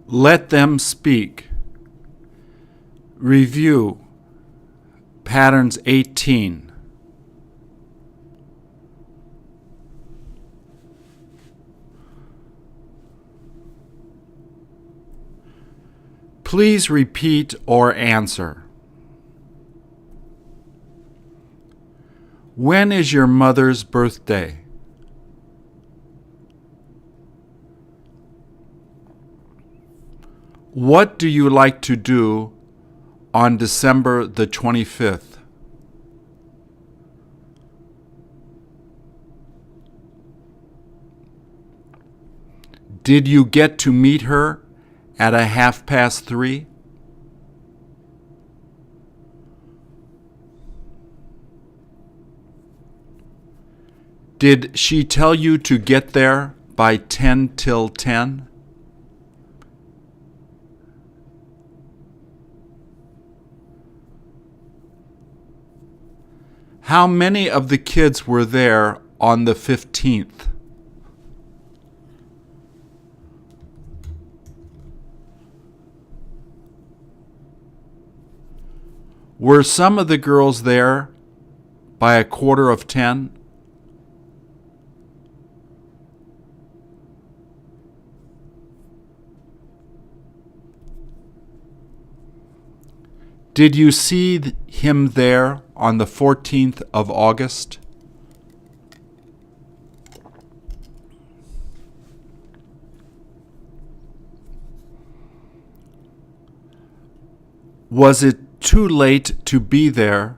Let them speak. Review. Patterns 18. Please repeat or answer. When is your mother's birthday? What do you like to do on December the 25th? Did you get to meet her at 3:30? Did she tell you to get there by 10 till 10? How many of the kids were there on the 15th? Were some of the girls there by 9:45? Did you see him there on the 14th of August? Was it too late to be there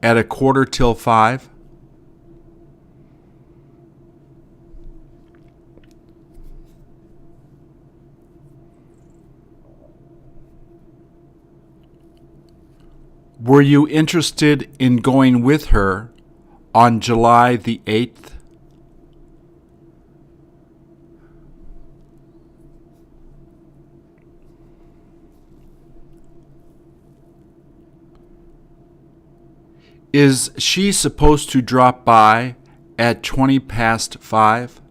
at 5:15? Were you interested in going with her on July the 8th? Is she supposed to drop by at 5:20?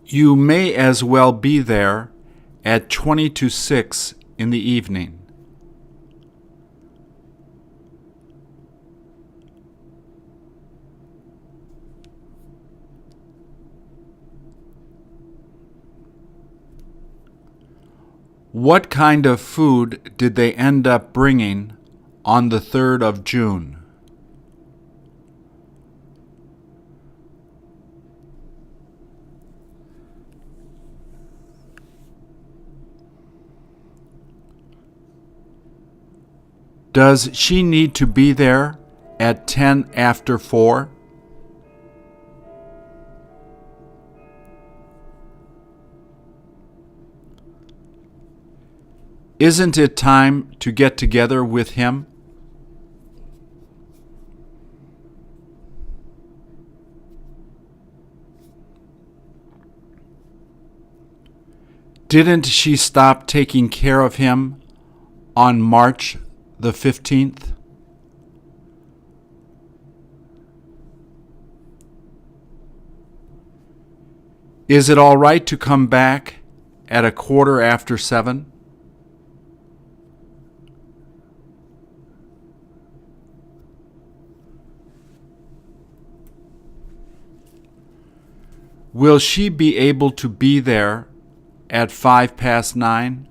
You may as well be there at 6:20 in the evening. What kind of food did they end up bringing on the 3rd of June? Does she need to be there at 4:10? Isn't it time to get together with him? Didn't she stop taking care of him on March the 15th? Is it all right to come back at 7:15? Will she be able to be there at 9:05?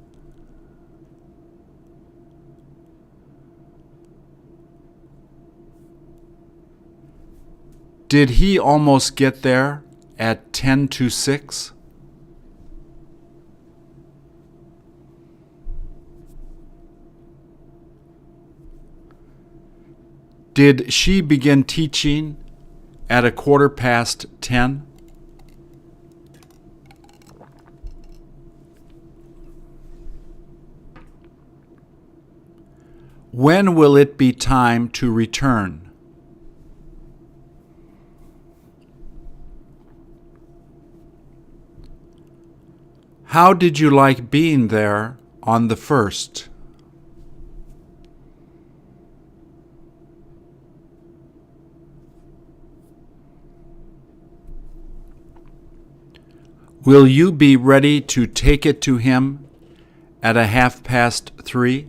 Did he almost get there at 6:10? Did she begin teaching at 10:15? When will it be time to return? How did you like being there on the 1st? Will you be ready to take it to him at 3:30?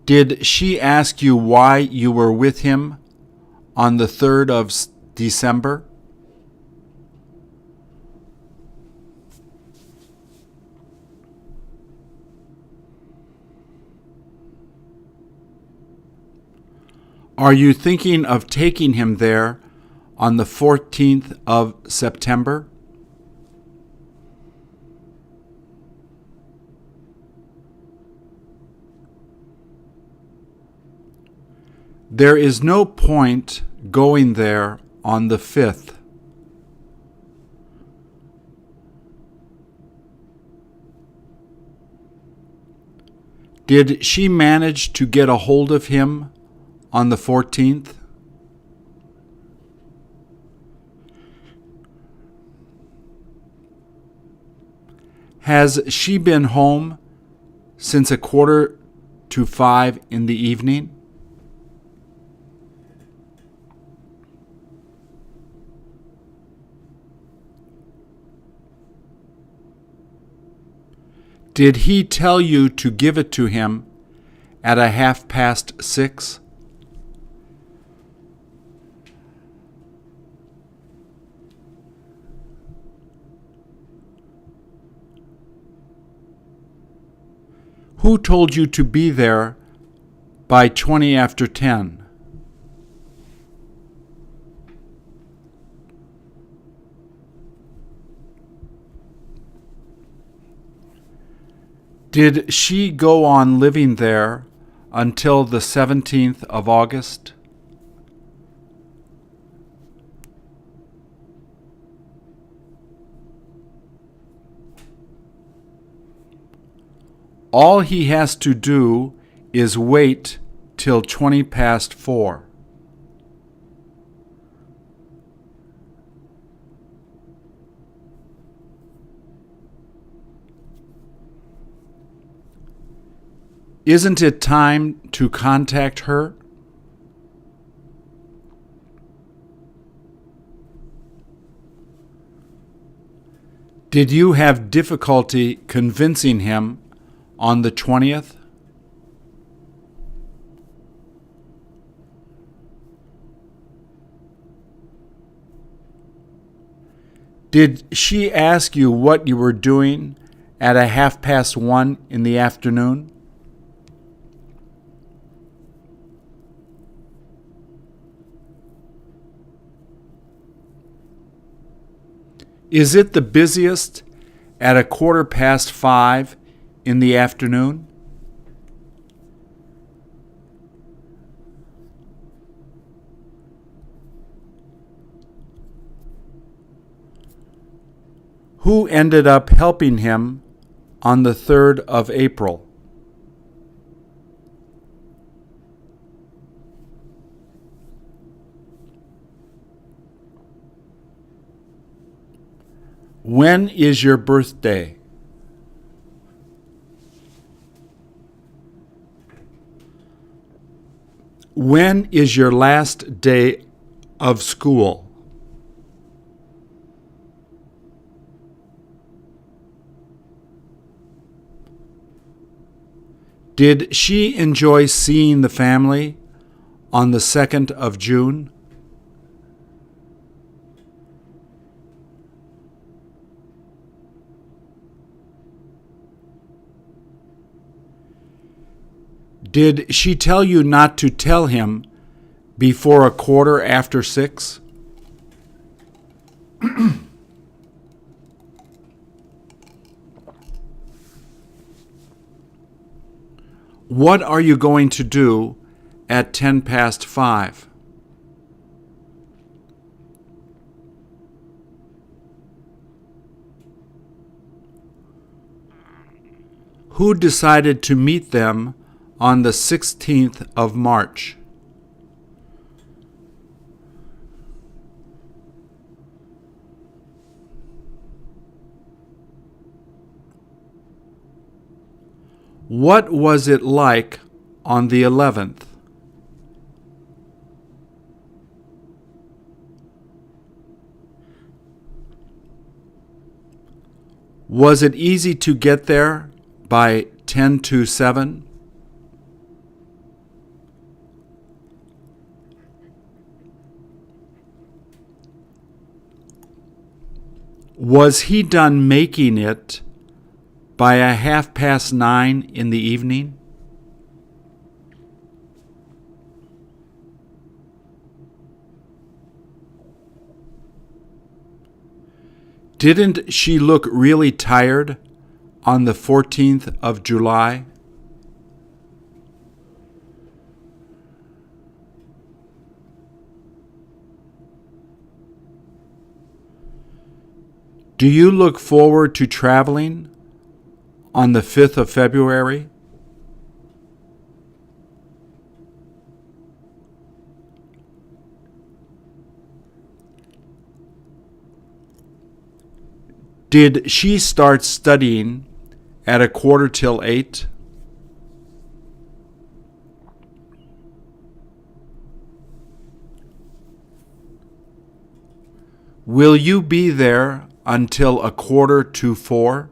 Did she ask you why you were with him on the 3rd of December? Are you thinking of taking him there on the 14th of September? There is no point going there on the 5th. Did she manage to get a hold of him on the 14th? Has she been home since 4:45 in the evening? Did he tell you to give it to him at 6:30? Who told you to be there by 10:20? Did she go on living there until the 17th of August? All he has to do is wait till 4:20. Isn't it time to contact her? Did you have difficulty convincing him on the 20th? Did she ask you what you were doing at 1:30 in the afternoon? Is it the busiest at 5:15 in the afternoon? Who ended up helping him on the 3rd of April? When is your birthday? When is your last day of school? Did she enjoy seeing the family on the 2nd of June? Did she tell you not to tell him before 6:15? What are you going to do at 5:10? Who decided to meet them on the 16th of March? What was it like on the 11th? Was it easy to get there by 10 to 7? Was he done making it by 9:30 in the evening? Didn't she look really tired on the 14th of July? Do you look forward to traveling on the 5th of February? Did she start studying at 7:45? Will you be there until 3:45?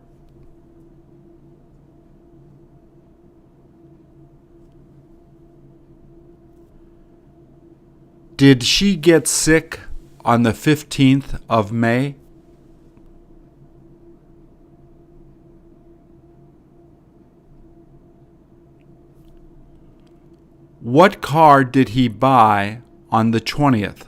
Did she get sick on the 15th of May? What car did he buy on the 20th?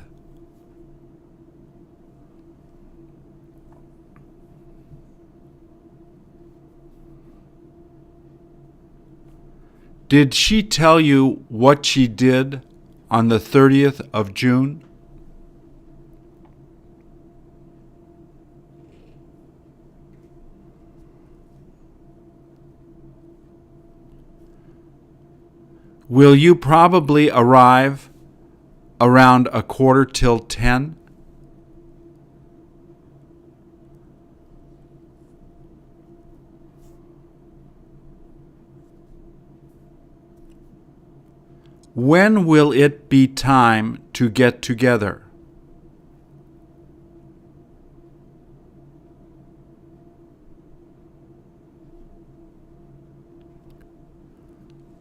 Did she tell you what she did on the 30th of June? Will you probably arrive around 9:45? When will it be time to get together?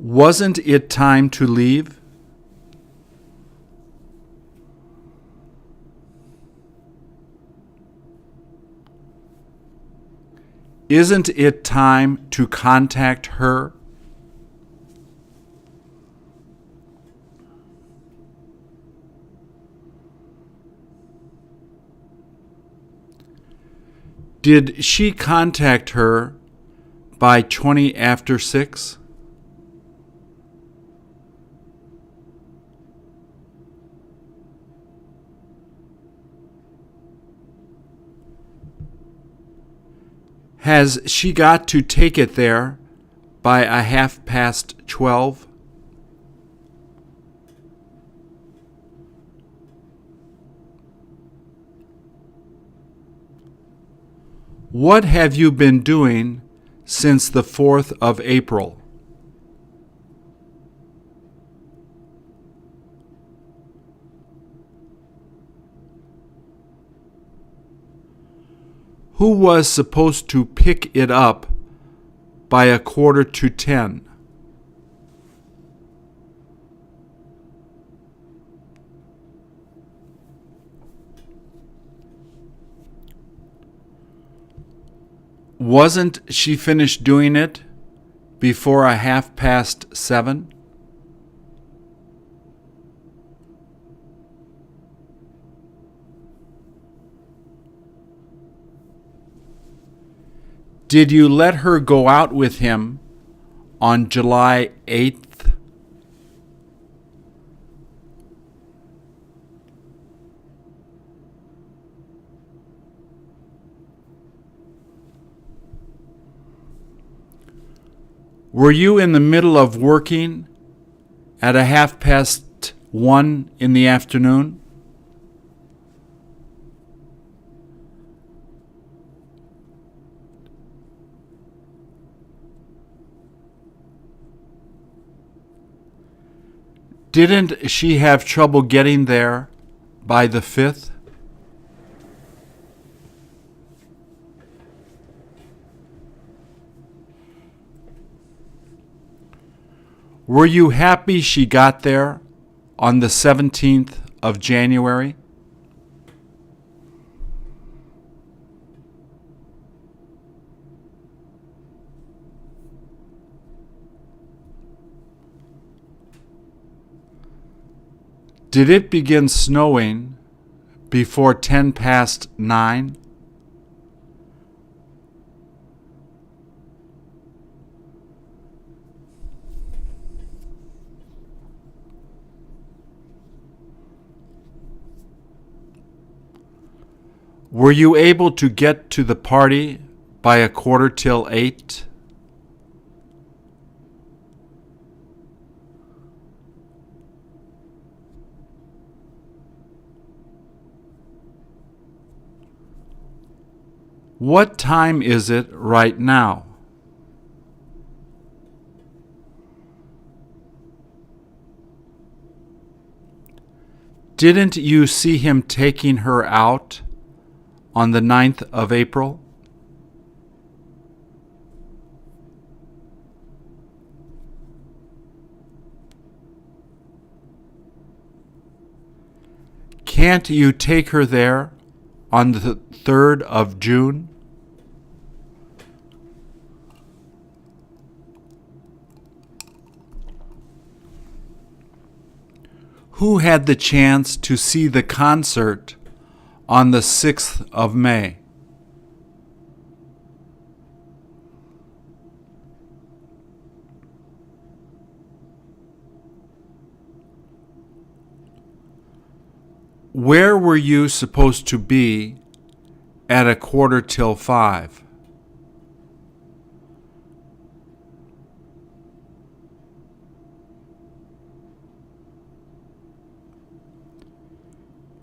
Wasn't it time to leave? Isn't it time to contact her? Did she contact her by 20 after 6? Has she got to take it there by 12:30? What have you been doing since the 4th of April? Who was supposed to pick it up by 9:45? Wasn't she finished doing it before 7:30? Did you let her go out with him on July 8th? Were you in the middle of working at 1:30 in the afternoon? Didn't she have trouble getting there by the 5th? Were you happy she got there on the 17th of January? Did it begin snowing before 10 past 9? Were you able to get to the party by 7:45? What time is it right now? Didn't you see him taking her out on the 9th of April? Can't you take her there on the 3rd of June? Who had the chance to see the concert on the 6th of May? Where were you supposed to be at 5:15?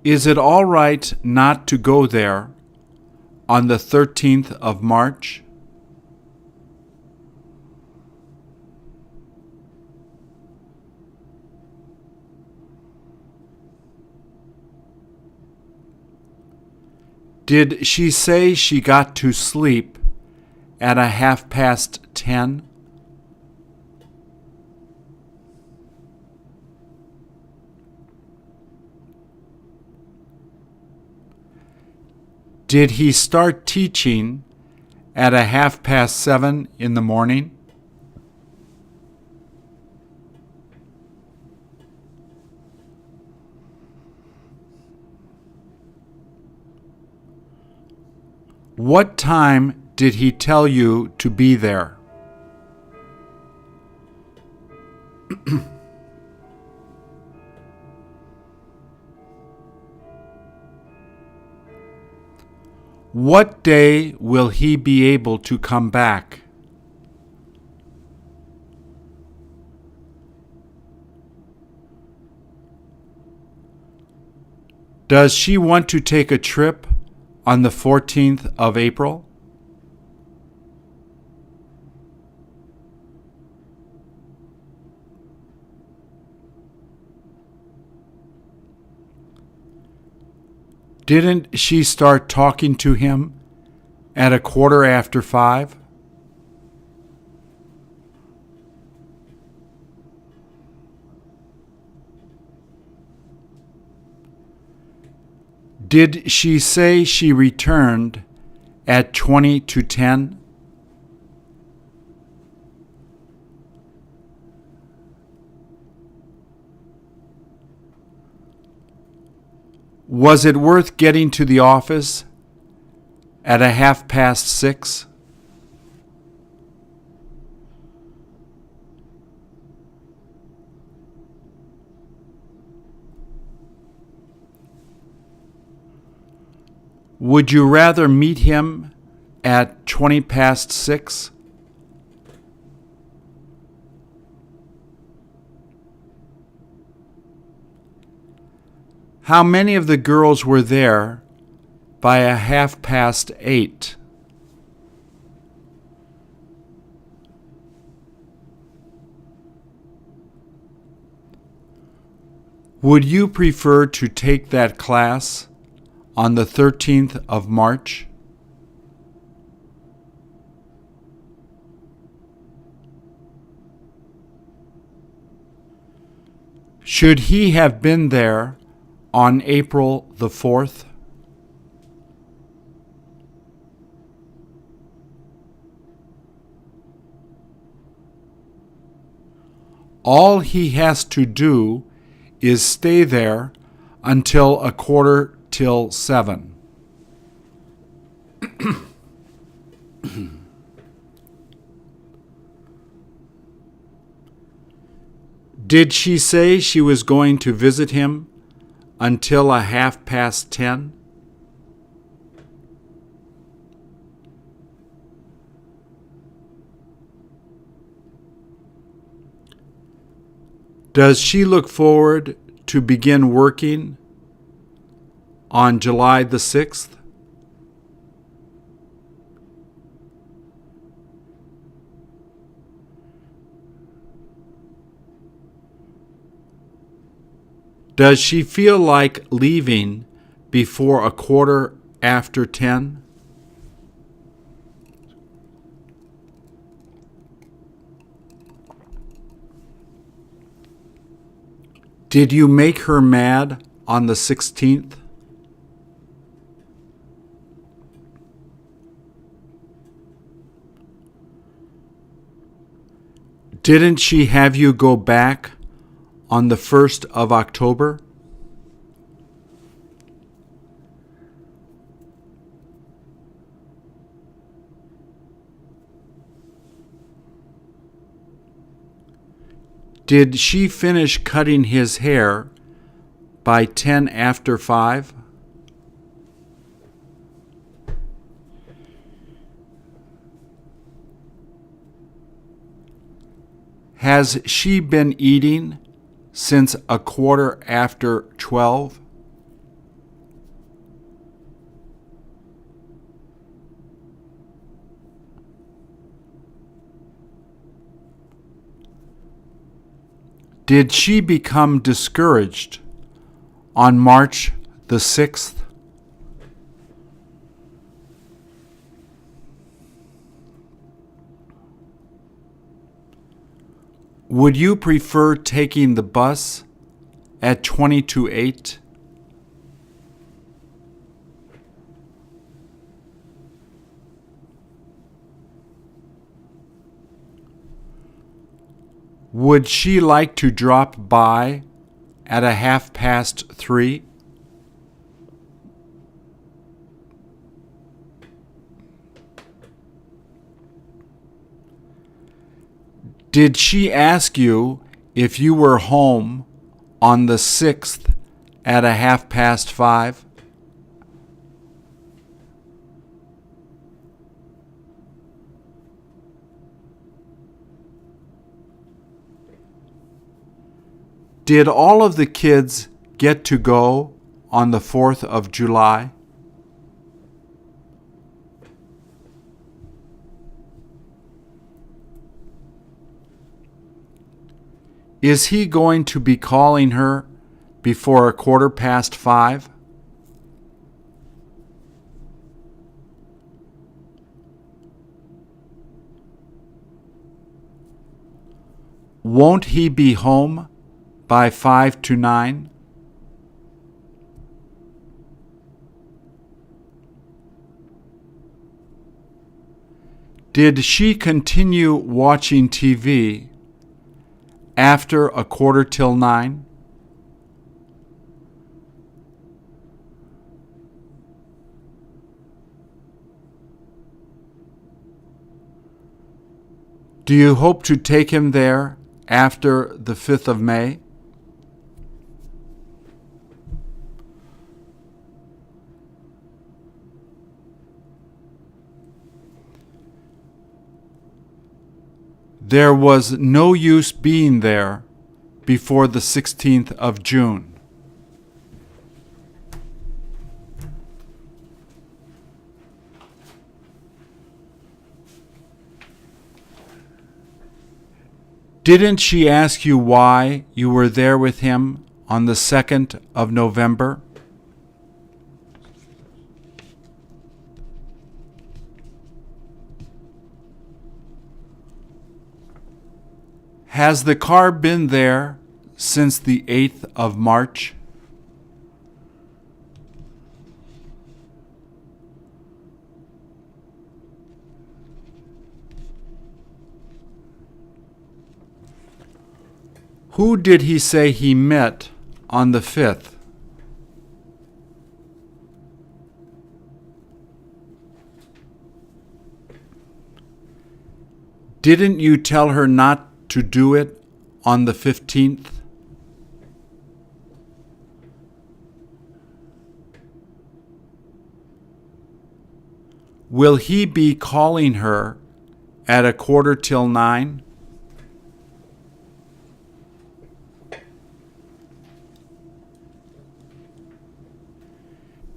Is it all right not to go there on the 13th of March? Did she say she got to sleep at 10:30? Did he start teaching at 7:30 in the morning? What time did he tell you to be there? What day will he be able to come back? Does she want to take a trip on the 14th of April? Didn't she start talking to him at 5:15? Did she say she returned at 20 to 10? Was it worth getting to the office at 6:30? Would you rather meet him at 6:20? How many of the girls were there by 8:30? Would you prefer to take that class on the 13th of March? Should he have been there on April the 4th? All he has to do is stay there until 7:15. Did she say she was going to visit him until 10:30? Does she look forward to begin working on July the 6th? Does she feel like leaving before 10:15? Did you make her mad on the 16th? Didn't she have you go back on the 1st of October? Did she finish cutting his hair by 5:10? Has she been eating since 12:15? Did she become discouraged on March the 6th? Would you prefer taking the bus at 8:20? Would she like to drop by at 3:30? Did she ask you if you were home on the 6th at 5:30? Did all of the kids get to go on the 4th of July? Is he going to be calling her before 5:15? Won't he be home by 9:05? Did she continue watching TV after 9:15? Do you hope to take him there after the 5th of May? There was no use being there before the 16th of June. Didn't she ask you why you were there with him on the 2nd of November? Has the car been there since the 8th of March? Who did he say he met on the 5th? Didn't you tell her not to do it on the 15th? Will he be calling her at 8:45?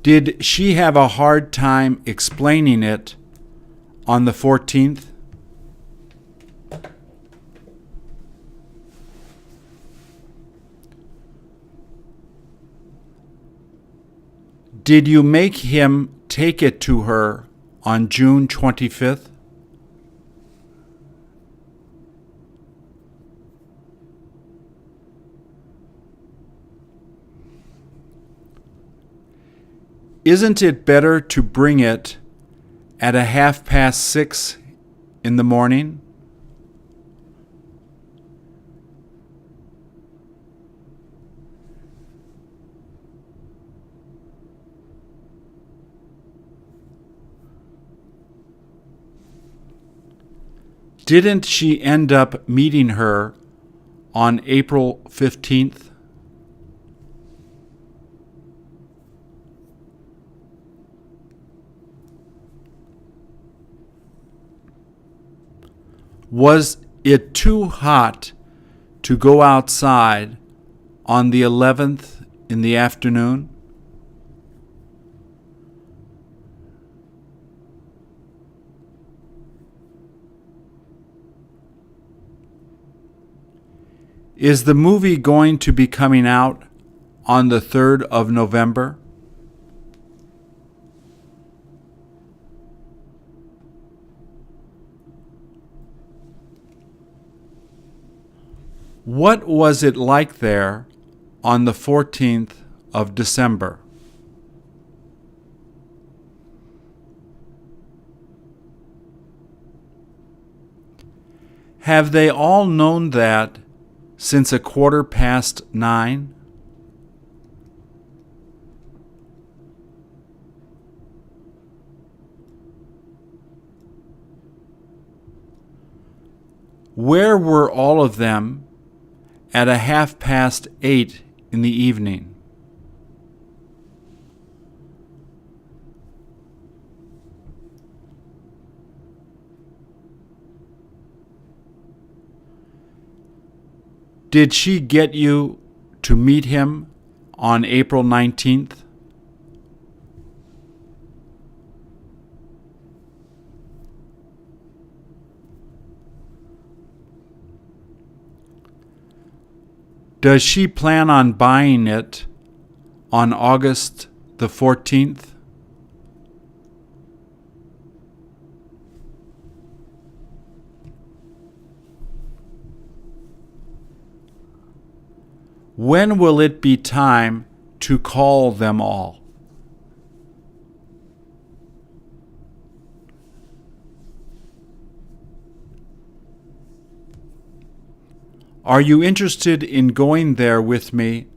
Did she have a hard time explaining it on the 14th? Did you make him take it to her on June 25th? Isn't it better to bring it at 6:30 in the morning? Didn't she end up meeting her on April 15th? Was it too hot to go outside on the 11th in the afternoon? Is the movie going to be coming out on the 3rd of November? What was it like there on the 14th of December? Have they all known that since 9:15? Where were all of them at 8:30 in the evening? Did she get you to meet him on April 19th? Does she plan on buying it on August the 14th? When will it be time to call them all? Are you interested in going there with me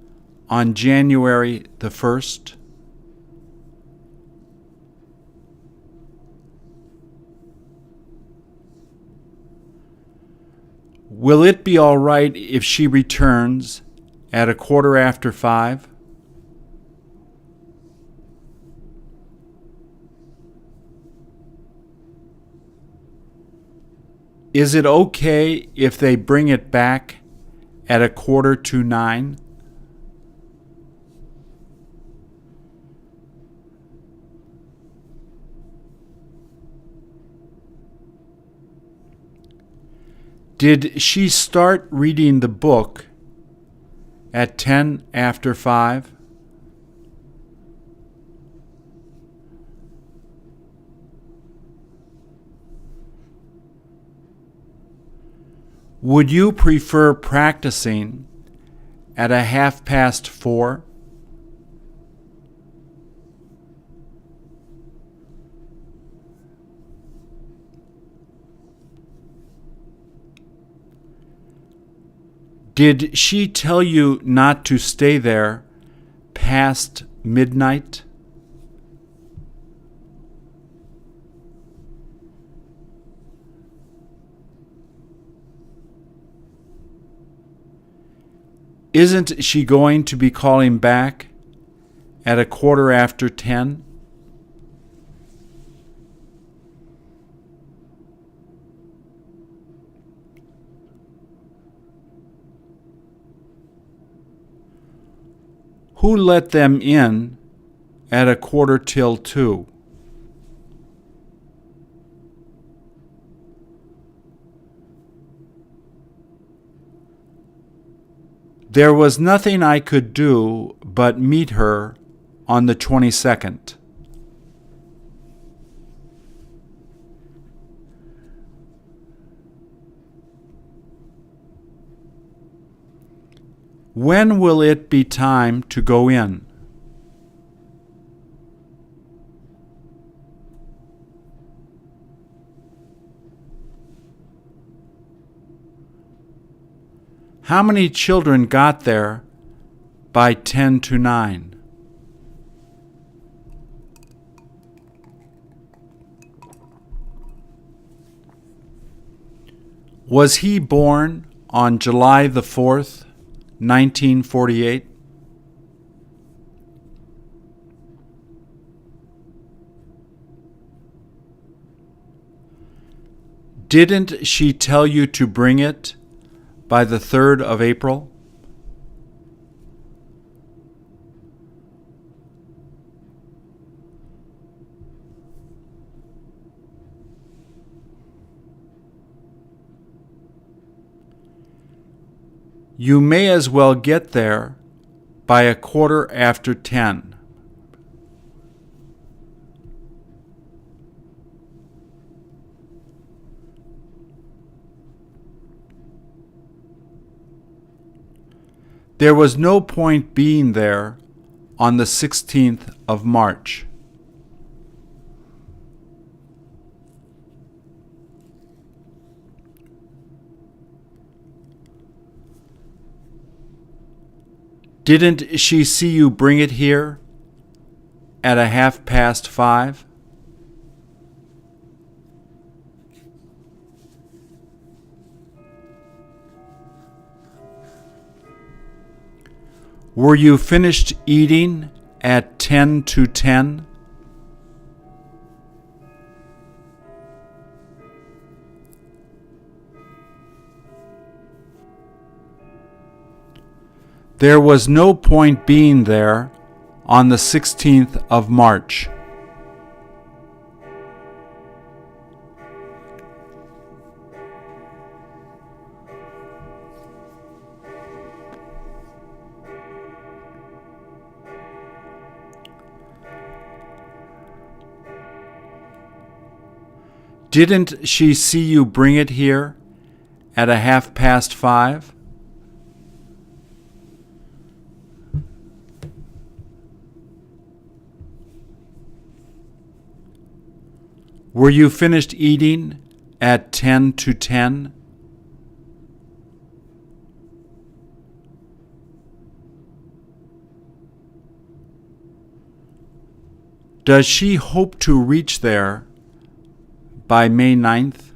on January the 1st? Will it be all right if she returns at 5:15? Is it okay if they bring it back at 9:15? Did she start reading the book at 5:10? Would you prefer practicing at a 4:30? Did she tell you not to stay there past midnight? Isn't she going to be calling back at a 10:15? Who let them in at a 2:45? There was nothing I could do but meet her on the 22nd. When will it be time to go in? How many children got there by 9:10? Was he born on July the 4th, 1948? Didn't she tell you to bring it by the 3rd of April? You may as well get there by a 10:15. There was no point being there on the 16th of March. Didn't she see you bring it here at a 5:30? Were you finished eating at 10:10? There was no point being there on the 16th of March. Didn't she see you bring it here at a 5:30? Were you finished eating at 10:10? Does she hope to reach there by May 9th?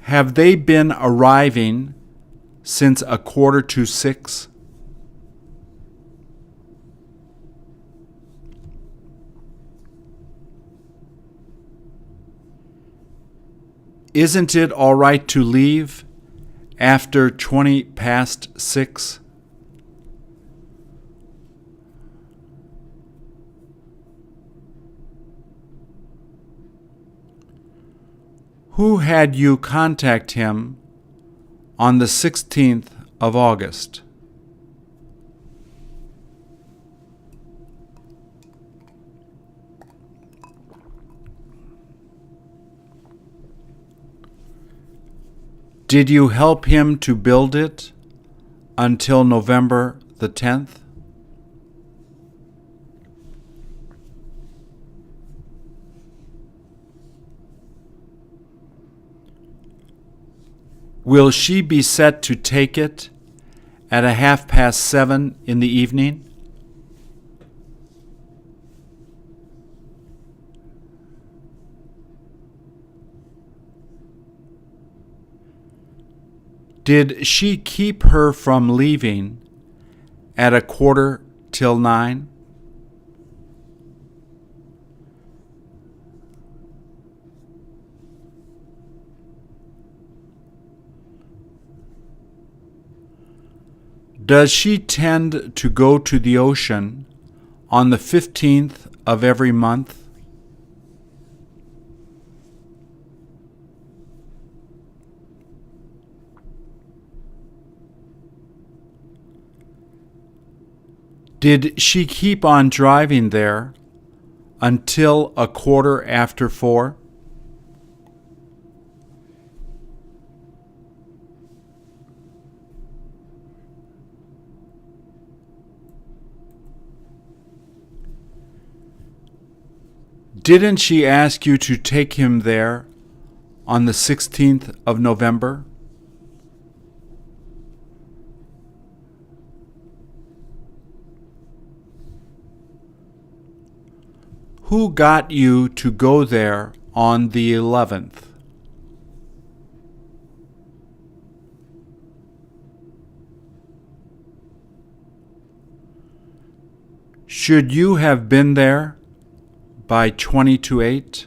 Have they been arriving since a 5:45? Isn't it all right to leave after 6:20? Who had you contact him on the 16th of August? Did you help him to build it until November the 10th? Will she be set to take it at 7:30 in the evening? Did she keep her from leaving at 9:15? Does she tend to go to the ocean on the 15th of every month? Did she keep on driving there until 4:15? Didn't she ask you to take him there on the 16th of November? Who got you to go there on the 11th? Should you have been there by 20 to 8?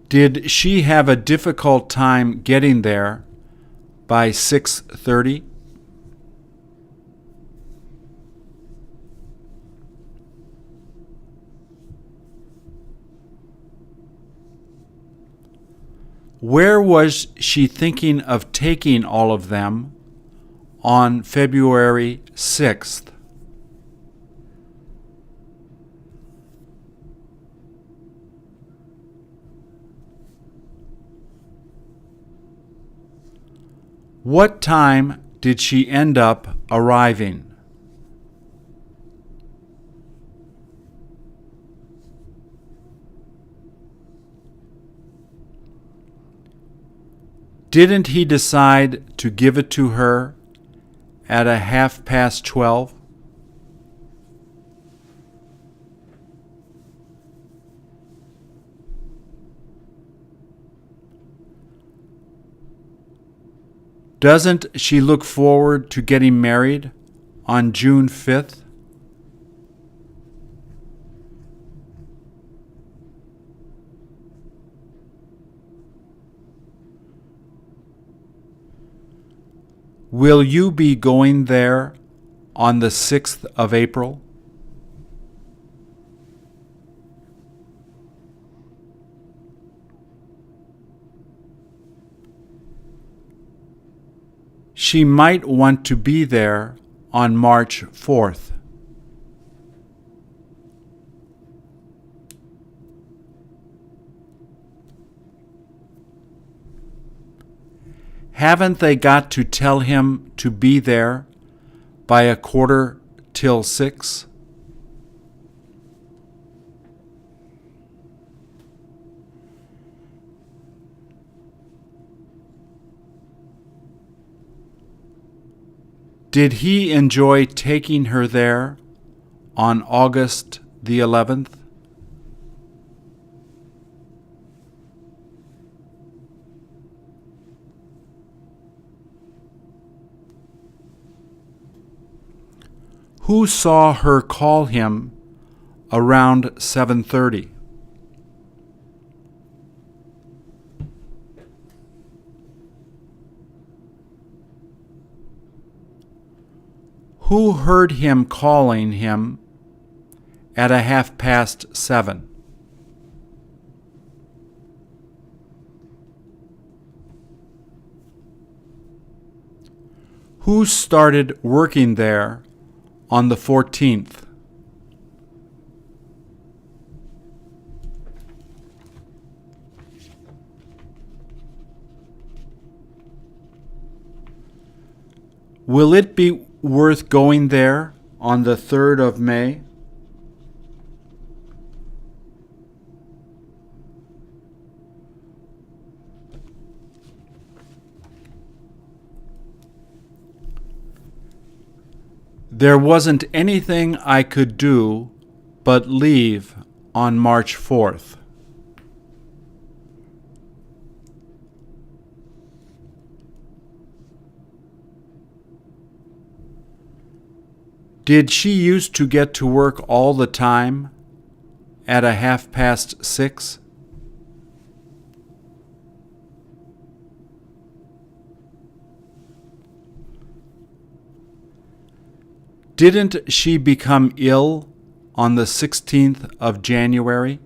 Did she have a difficult time getting there by 6:30? Where was she thinking of taking all of them on February 6th? What time did she end up arriving? Didn't he decide to give it to her at 12:30? Doesn't she look forward to getting married on June 5th? Will you be going there on the 6th of April? She might want to be there on March 4th. Haven't they got to tell him to be there by 6:15? Did he enjoy taking her there on August the 11th? Who saw her call him around 7:30? Who heard him calling him at 7:30? Who started working there on the 14th? Will it be worth going there on the 3rd of May? There wasn't anything I could do but leave on March 4th. Did she used to get to work all the time at 6:30? Didn't she become ill on the 16th of January?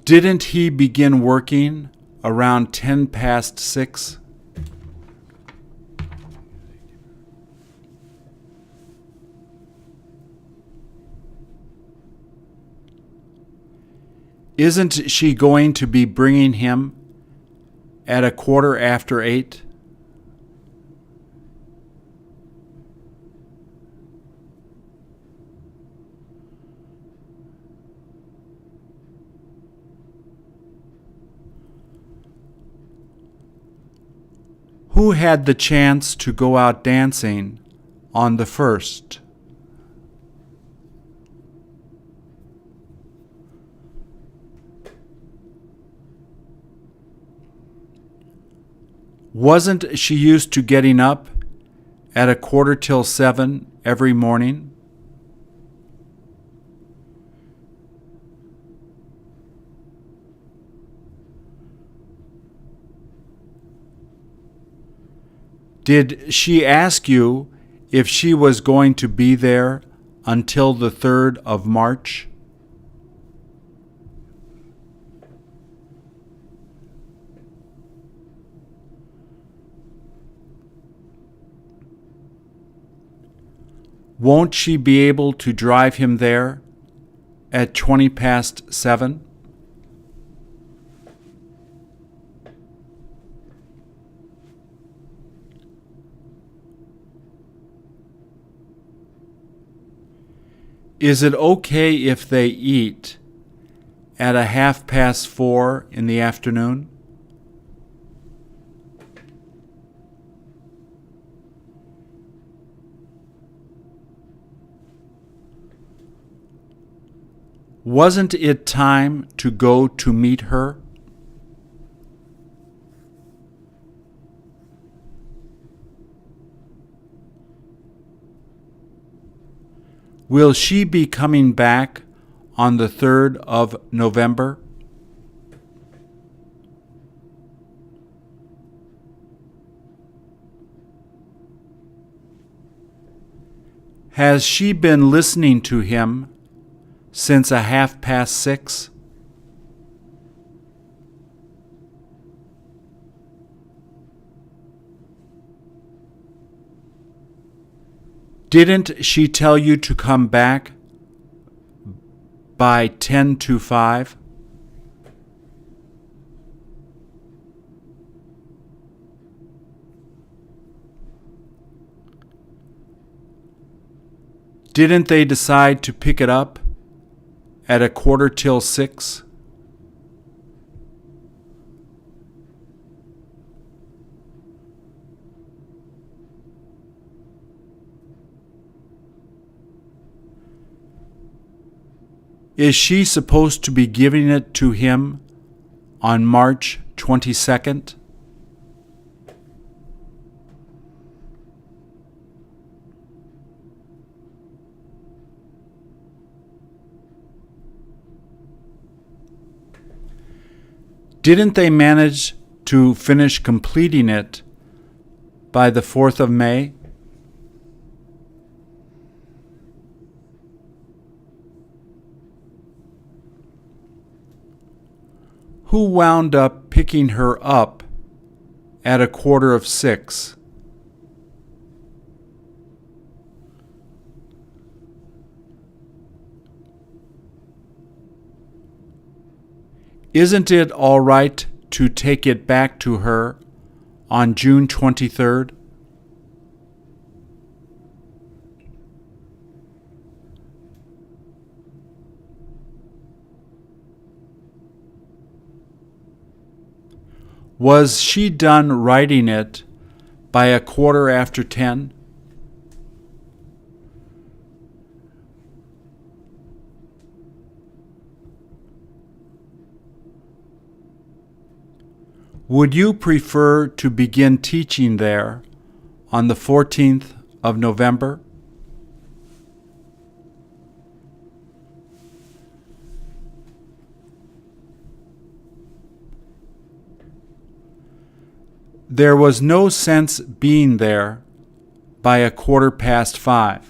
Didn't he begin working around 6:10? Isn't she going to be bringing him at 8:15? Who had the chance to go out dancing on the 1st? Wasn't she used to getting up at 7:15 every morning? Did she ask you if she was going to be there until the 3rd of March? Won't she be able to drive him there at 7:20? Is it okay if they eat at 4:30 in the afternoon? Wasn't it time to go to meet her? Will she be coming back on the 3rd of November? Has she been listening to him since 6:30? Didn't she tell you to come back by 5:10? Didn't they decide to pick it up at 6:15? Is she supposed to be giving it to him on March 22nd? Didn't they manage to finish completing it by the 4th of May? who wound up picking her up at 5:15? Isn't it all right to take it back to her on June 23rd? Was she done writing it by 10:15? Would you prefer to begin teaching there on the 14th of November? There was no sense being there by 5:15.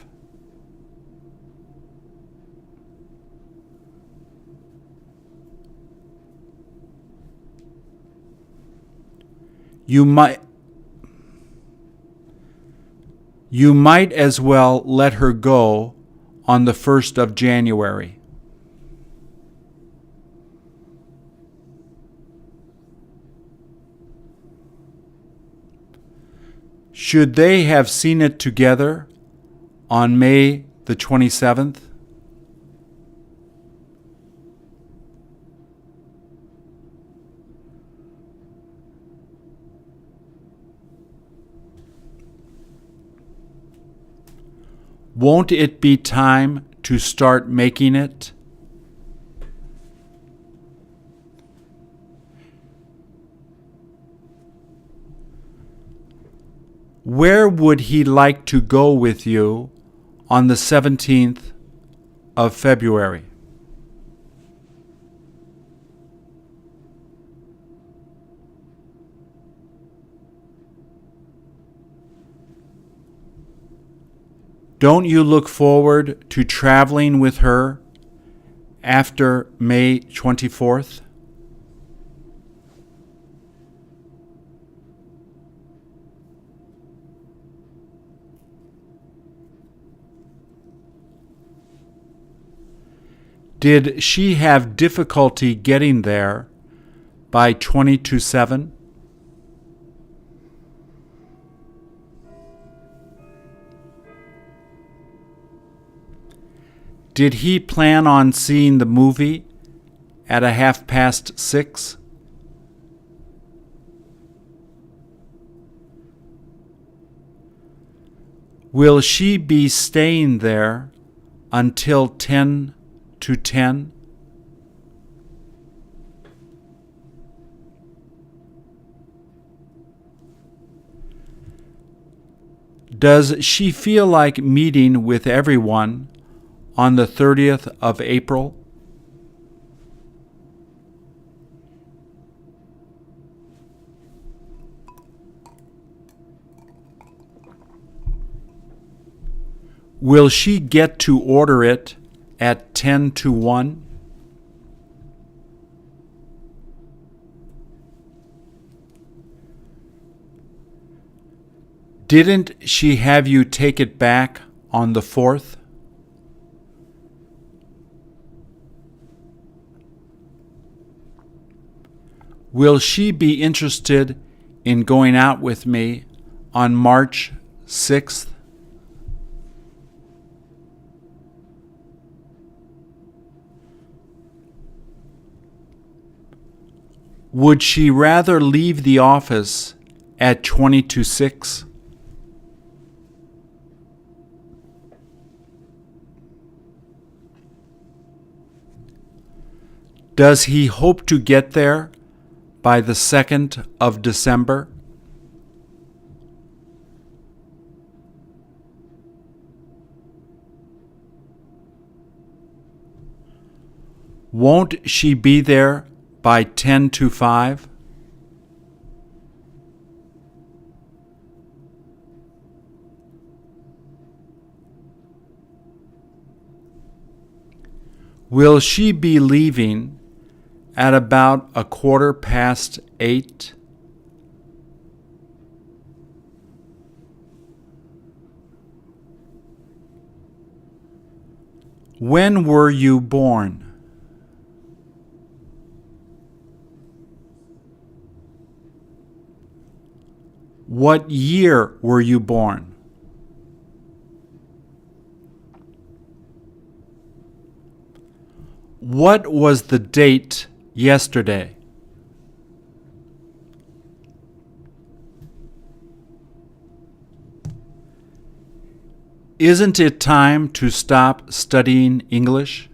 You might as well let her go on the 1st of January. Should they have seen it together on May the 27th? Won't it be time to start making it? Where would he like to go with you on the 17th of February? Don't you look forward to traveling with her after May 24th? Did she have difficulty getting there by 7:20? Did he plan on seeing the movie at 6:30? Will she be staying there until 10:10? Does she feel like meeting with everyone on the 30th of April? Will she get to order it at 10:01? Didn't she have you take it back on the 4th? Will she be interested in going out with me on March 6th? Would she rather leave the office at 6:20? Does he hope to get there by the 2nd of December? Won't she be there by 5:10? Will she be leaving At about 8:15. When were you born? What year were you born? What was the date yesterday? Isn't it time to stop studying English?